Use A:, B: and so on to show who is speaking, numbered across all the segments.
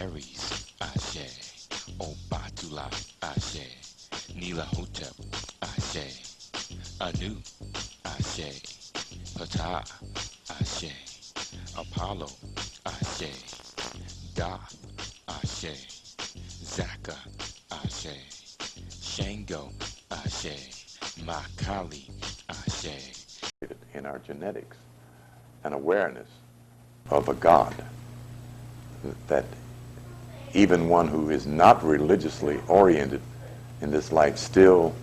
A: Aries, Ashe. Obatula, Ashe. Nila Hotep, Ashe. Anu, Ashe. Ptah, Ashe. Apollo, Ashe. Da, Ashe. Zaka, Ashe. Shango, Ashe. Makali, Ashe.
B: In our genetics, an awareness of a God, that even one who is not religiously oriented in this life still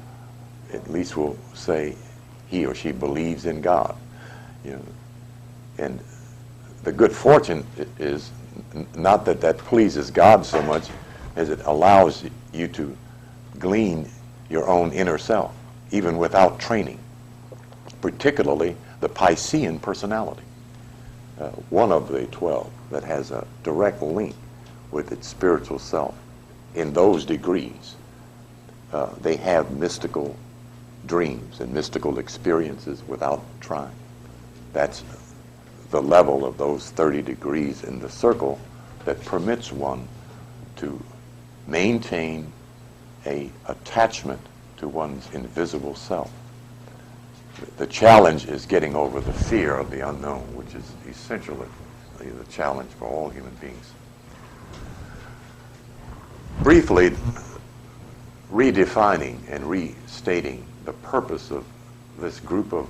B: at least will say he or she believes in God. You know, and the good fortune is not that that pleases God so much as it allows you to glean your own inner self, even without training, particularly the Piscean personality, one of the 12 that has a direct link with its spiritual self. In those degrees, they have mystical dreams and mystical experiences without trying. That's the level of those 30 degrees in the circle that permits one to maintain a attachment to one's invisible self. The challenge is getting over the fear of the unknown, which is essentially the challenge for all human beings. Briefly, redefining and restating the purpose of this group of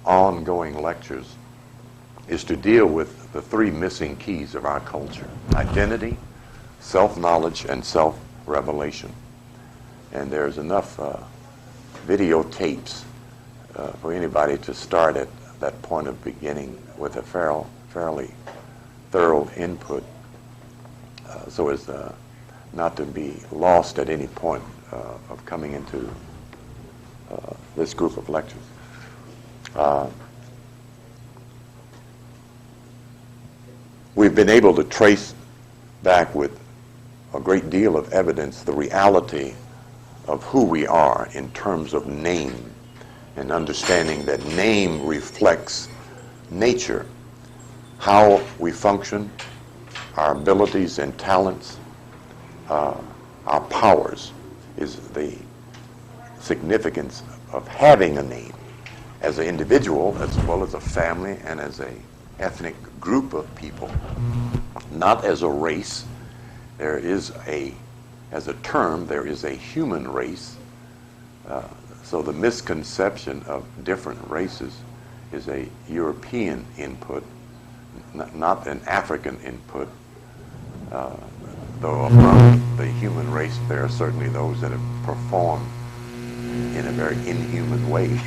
B: ongoing lectures is to deal with the three missing keys of our culture: identity, self-knowledge, and self-revelation. And there's enough videotapes for anybody to start at that point of beginning with a fairly thorough input, so as not to be lost at any point of coming into this group of lectures. We've been able to trace back with a great deal of evidence the reality of who we are in terms of name, and understanding that name reflects nature, how we function, our abilities and talents, our powers, is the significance of having a name as an individual as well as a family and as a ethnic group of people, not as a race. There is as a term, there is a human race. So the misconception of different races is a European input, not an African input. Though among the human race, there are certainly those that have performed in a very inhuman way,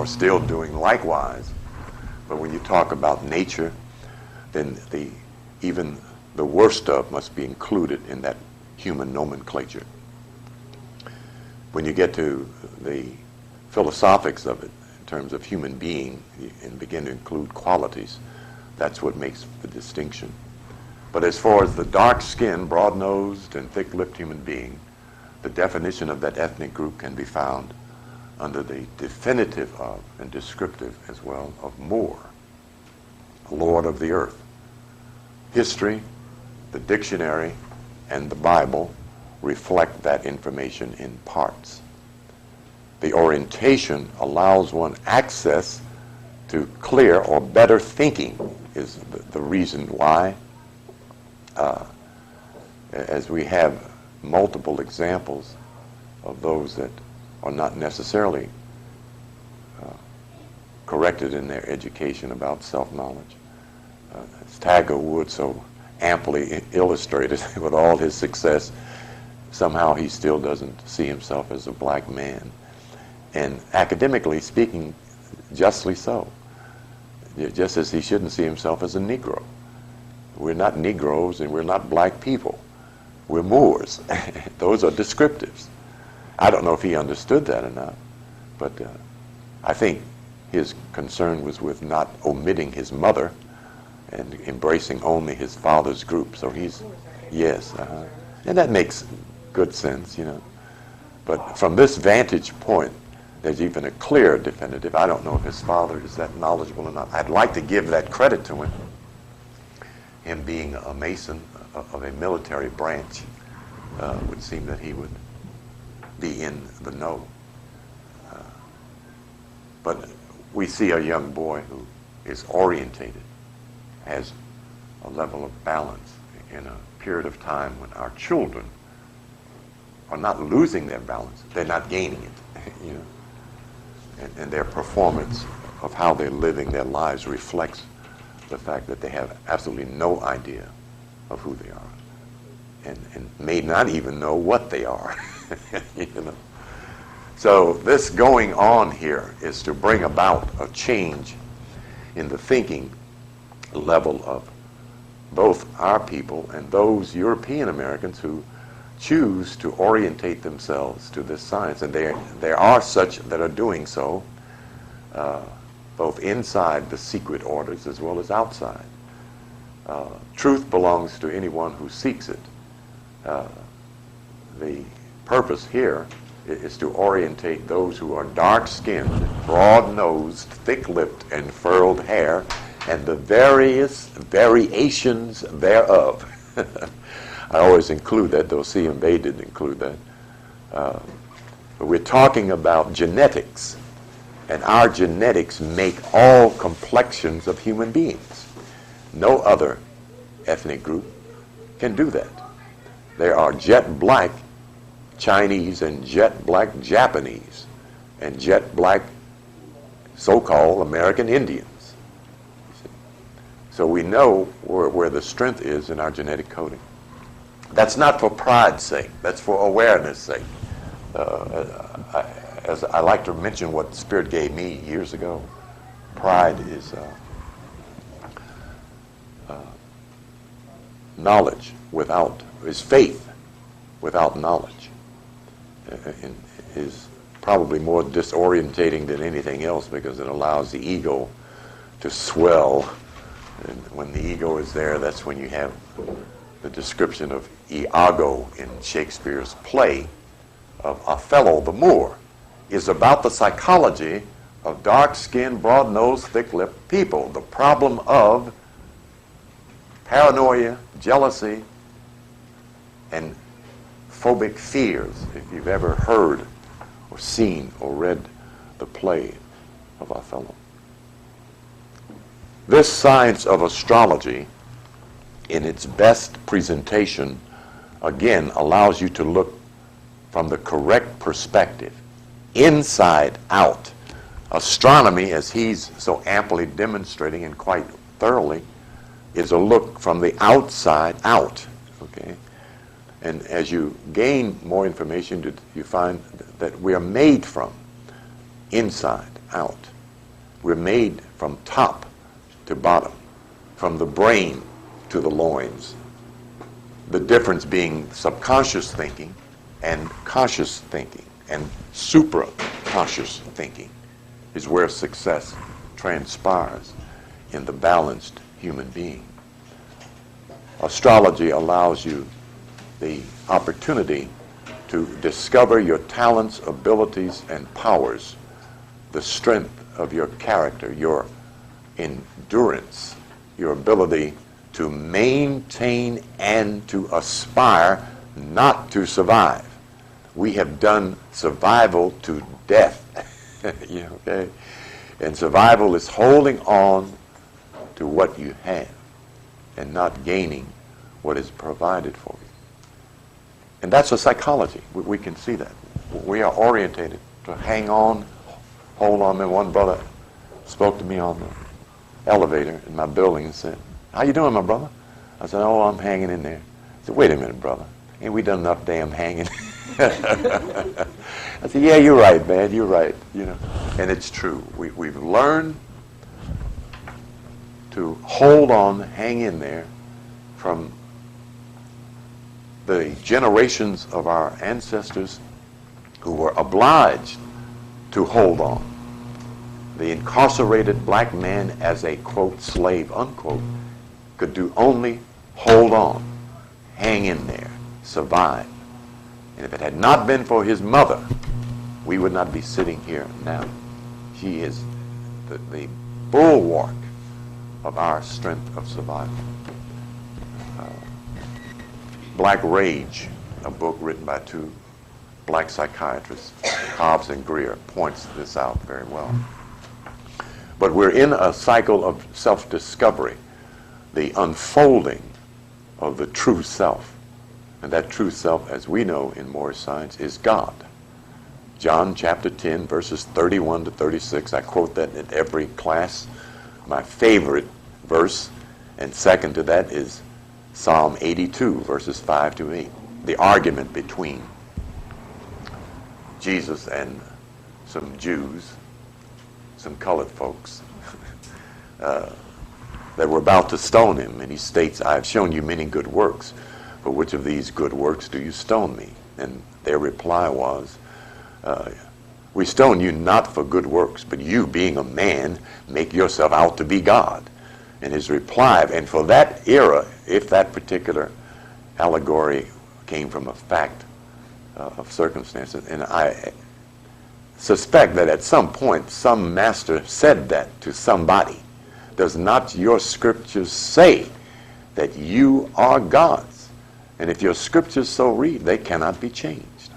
B: still doing likewise. But when you talk about nature, then even the worst of must be included in that human nomenclature. When you get to the philosophics of it, in terms of human being, and begin to include qualities, that's what makes the distinction. But as far as the dark-skinned, broad-nosed, and thick-lipped human being, the definition of that ethnic group can be found under the definitive of, and descriptive as well, of Moor, Lord of the Earth. History, the dictionary, and the Bible reflect that information in parts. The orientation allows one access to clear or better thinking, is the reason why. As we have multiple examples of those that are not necessarily corrected in their education about self-knowledge. As Tiger Woods so amply illustrated with all his success, somehow he still doesn't see himself as a black man. And academically speaking, justly so. Just as he shouldn't see himself as a Negro. We're not Negroes and we're not black people. We're Moors. Those are descriptives. I don't know if he understood that or not, but I think his concern was with not omitting his mother and embracing only his father's group. So he's, yes, and that makes good sense, But from this vantage point, there's even a clear definitive. I don't know if his father is that knowledgeable or not. I'd like to give that credit to him being a Mason, of a military branch, would seem that he would be in the know. But we see a young boy who is orientated, has a level of balance in a period of time when our children are not losing their balance, they're not gaining it, you know. And their performance of how they're living their lives reflects the fact that they have absolutely no idea of who they are, and may not even know what they are. You know? So this going on here is to bring about a change in the thinking level of both our people and those European Americans who choose to orientate themselves to this science. And there are such that are doing so, both inside the secret orders as well as outside. Truth belongs to anyone who seeks it. The purpose here is to orientate those who are dark-skinned, broad-nosed, thick-lipped, and furrowed hair, and the various variations thereof. I always include that, though CMB didn't include that. But we're talking about genetics, and our genetics make all complexions of human beings. No other ethnic group can do that. There are jet black Chinese and jet black Japanese and jet black so-called American Indians. So we know where the strength is in our genetic coding. That's not for pride's sake. That's for awareness' sake. As I like to mention what Spirit gave me years ago, pride is knowledge is faith without knowledge. And is probably more disorientating than anything else because it allows the ego to swell. And when the ego is there, that's when you have the description of Iago in Shakespeare's play of Othello the Moor is about the psychology of dark-skinned, broad-nosed, thick-lipped people. The problem of paranoia, jealousy, and phobic fears, if you've ever heard or seen or read the play of Othello. This science of astrology, in its best presentation, again allows you to look from the correct perspective, inside out. Astronomy, as he's so amply demonstrating and quite thoroughly, is a look from the outside out. Okay? And as you gain more information, you find that we are made from inside out. We're made from top to bottom, from the brain to the loins. The difference being subconscious thinking and conscious thinking, and supra-conscious thinking is where success transpires in the balanced human being. Astrology allows you the opportunity to discover your talents, abilities, and powers, the strength of your character, your endurance, your ability to maintain and to aspire, not to survive. We have done survival to death. Yeah, okay? And survival is holding on to what you have and not gaining what is provided for you. And that's a psychology. We can see that. We are orientated to hang on, hold on. And one brother spoke to me on the elevator in my building and said, "How you doing, my brother?" I said, "Oh, I'm hanging in there." He said, "Wait a minute, brother. Ain't we done enough damn hanging?" I said, "Yeah, you're right, man. You're right." You know, and it's true. We've learned to hold on, hang in there from the generations of our ancestors who were obliged to hold on. The incarcerated black man as a, quote, slave, unquote, could do only hold on, hang in there, survive. And if it had not been for his mother, we would not be sitting here now. She is the bulwark of our strength of survival. Black Rage, a book written by two black psychiatrists, Hobbs and Greer, points this out very well. But we're in a cycle of self-discovery, the unfolding of the true self. And that true self, as we know in Moorish science, is God. John chapter 10, verses 31 to 36, I quote that in every class. My favorite verse, and second to that, is Psalm 82, verses 5 to 8. The argument between Jesus and some Jews, some colored folks, that were about to stone him. And he states, I have shown you many good works. For which of these good works do you stone me? And their reply was, we stone you not for good works, but you, being a man, make yourself out to be God. And his reply, and for that era, if that particular allegory came from a fact of circumstances, and I suspect that at some point some master said that to somebody. Does not your scriptures say that you are God's? And if your scriptures so read, they cannot be changed.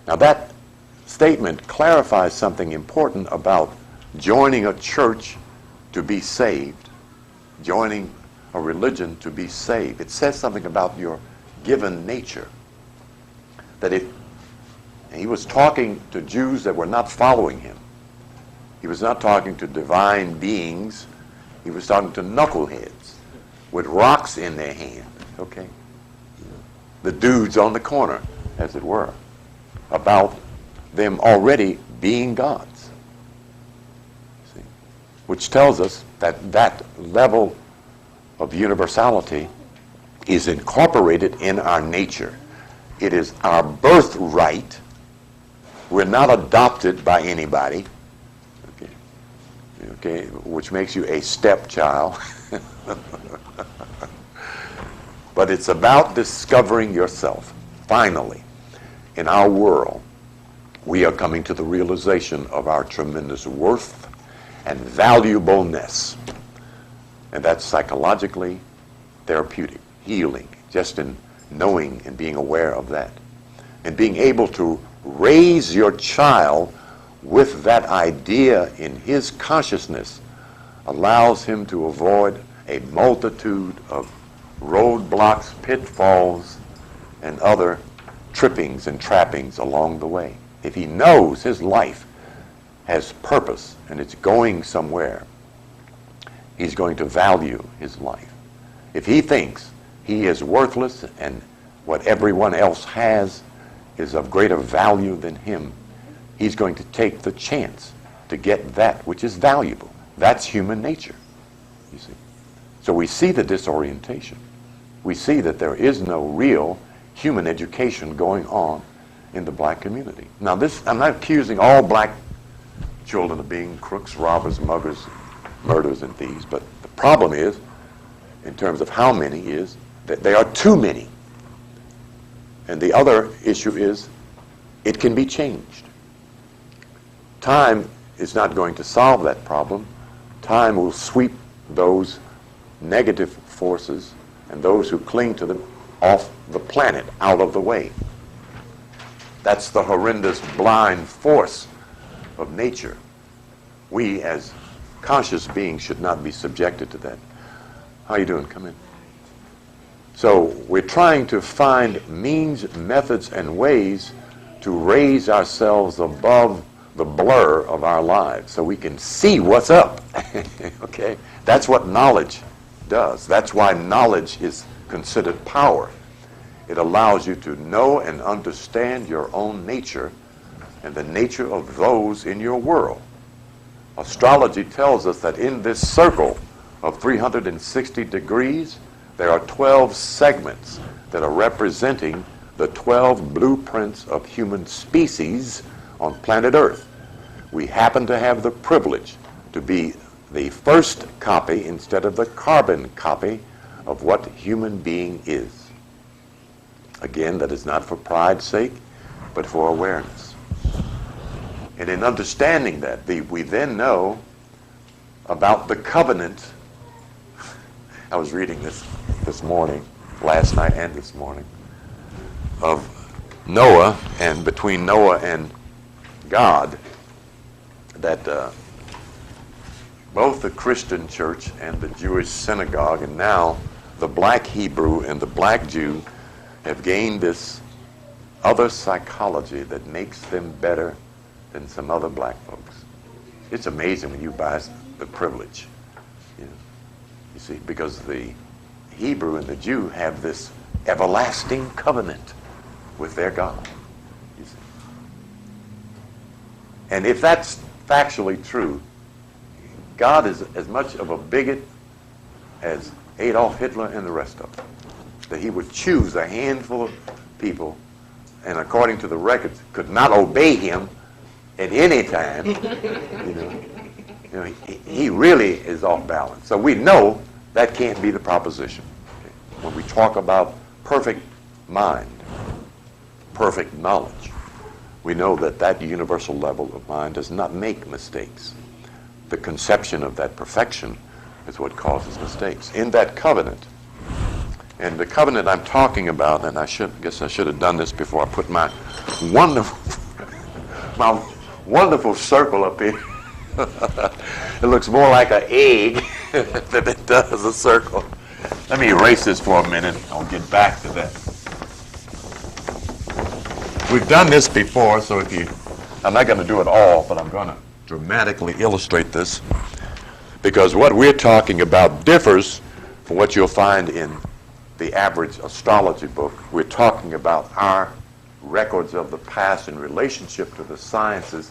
B: Now that statement clarifies something important about joining a church to be saved, joining a religion to be saved. It says something about your given nature. That if he was talking to Jews that were not following him, he was not talking to divine beings, he was talking to knuckleheads with rocks in their hand, okay? The dudes on the corner, as it were, about them already being gods. See? Which tells us that that level of universality is incorporated in our nature. It is our birthright. We're not adopted by anybody, okay, which makes you a stepchild. But it's about discovering yourself. Finally, in our world, we are coming to the realization of our tremendous worth and valuableness. And that's psychologically therapeutic, healing, just in knowing and being aware of that. And being able to raise your child with that idea in his consciousness allows him to avoid a multitude of roadblocks, pitfalls, and other trippings and trappings along the way. If he knows his life has purpose and it's going somewhere, he's going to value his life. If he thinks he is worthless and what everyone else has is of greater value than him, he's going to take the chance to get that which is valuable. That's human nature, you see. So we see the disorientation. We see that there is no real human education going on in the black community. Now this, I'm not accusing all black children of being crooks, robbers, muggers, murderers, and thieves, but the problem is, in terms of how many, is that there are too many. And the other issue is it can be changed. Time is not going to solve that problem. Time will sweep those negative forces and those who cling to them off the planet, out of the way. That's the horrendous blind force of nature. We as conscious beings should not be subjected to that. How you doing? Come in. So we're trying to find means, methods, and ways to raise ourselves above the blur of our lives so we can see what's up. Okay? That's what knowledge does. That's why knowledge is considered power. It allows you to know and understand your own nature and the nature of those in your world. Astrology tells us that in this circle of 360 degrees, there are 12 segments that are representing the 12 blueprints of human species on planet Earth. We happen to have the privilege to be the first copy instead of the carbon copy of what human being is. Again, that is not for pride's sake, but for awareness. And in understanding that, we then know about the covenant. I was reading this morning, last night and this morning, of Noah and between Noah and God, that both the Christian church and the Jewish synagogue, and now the black Hebrew and the black Jew, have gained this other psychology that makes them better than some other black folks. It's amazing when you buy the privilege, you know. You see, because the Hebrew and the Jew have this everlasting covenant with their God, you see. And if that's factually true, God is as much of a bigot as Adolf Hitler and the rest of them. That he would choose a handful of people, and according to the records, could not obey him at any time. He really is off balance. So we know that can't be the proposition. Okay? When we talk about perfect mind, perfect knowledge, we know that that universal level of mind does not make mistakes. The conception of that perfection is what causes mistakes. In that covenant, and the covenant I'm talking about, and I guess I should have done this before I put my wonderful circle up here. It looks more like an egg than it does a circle. Let me erase this for a minute. I'll get back to that. We've done this before, so I'm not going to do it all, but I'm going to dramatically illustrate this, because what we're talking about differs from what you'll find in the average astrology book. We're talking about our records of the past in relationship to the sciences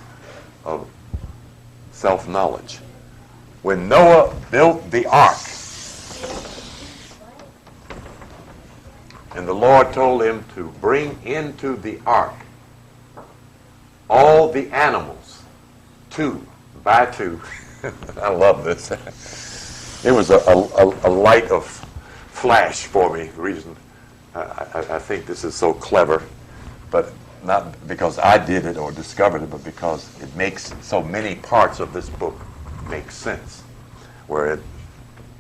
B: of self-knowledge. When Noah built the ark, and the Lord told him to bring into the ark all the animals, 2 by 2. I love this. It was a light of flash for me. The reason I think this is so clever, but not because I did it or discovered it, but because it makes so many parts of this book make sense. There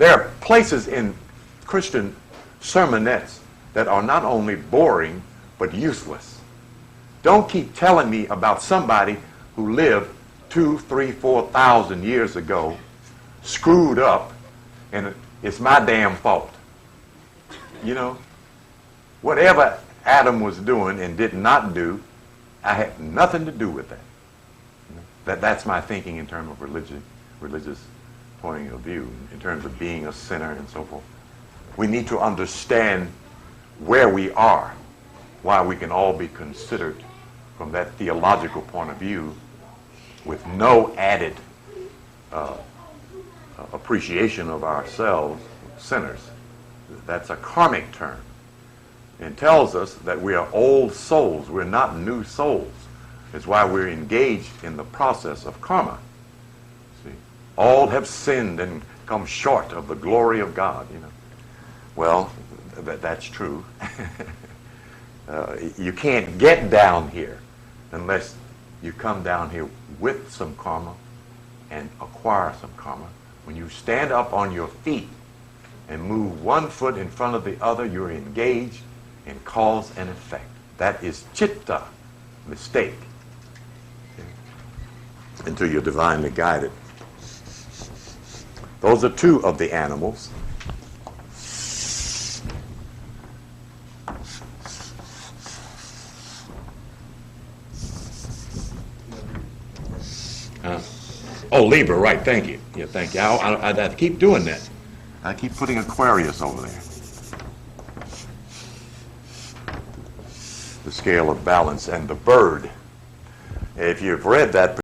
B: are places in Christian sermonettes that are not only boring, but useless. Don't keep telling me about somebody who lived 2,000, 3,000, 4,000 years ago, screwed up, and it's my damn fault. You know, whatever Adam was doing and did not do, I had nothing to do with that. That's my thinking in terms of religious point of view, in terms of being a sinner and so forth. We need to understand where we are, why we can all be considered from that theological point of view with no added appreciation of ourselves, sinners. That's a karmic term. It tells us that we are old souls. We're not new souls. It's why we're engaged in the process of karma. See, all have sinned and come short of the glory of God. You know, well, that's true. You can't get down here unless you come down here with some karma and acquire some karma. When you stand up on your feet and move one foot in front of the other, you're engaged in cause and effect. That is chitta, mistake, okay, until you're divinely guided. Those are 2 of the animals. Oh, Libra, right, thank you. Yeah, thank you. I keep doing that. I keep putting Aquarius over there. The scale of balance and the bird. If you've read that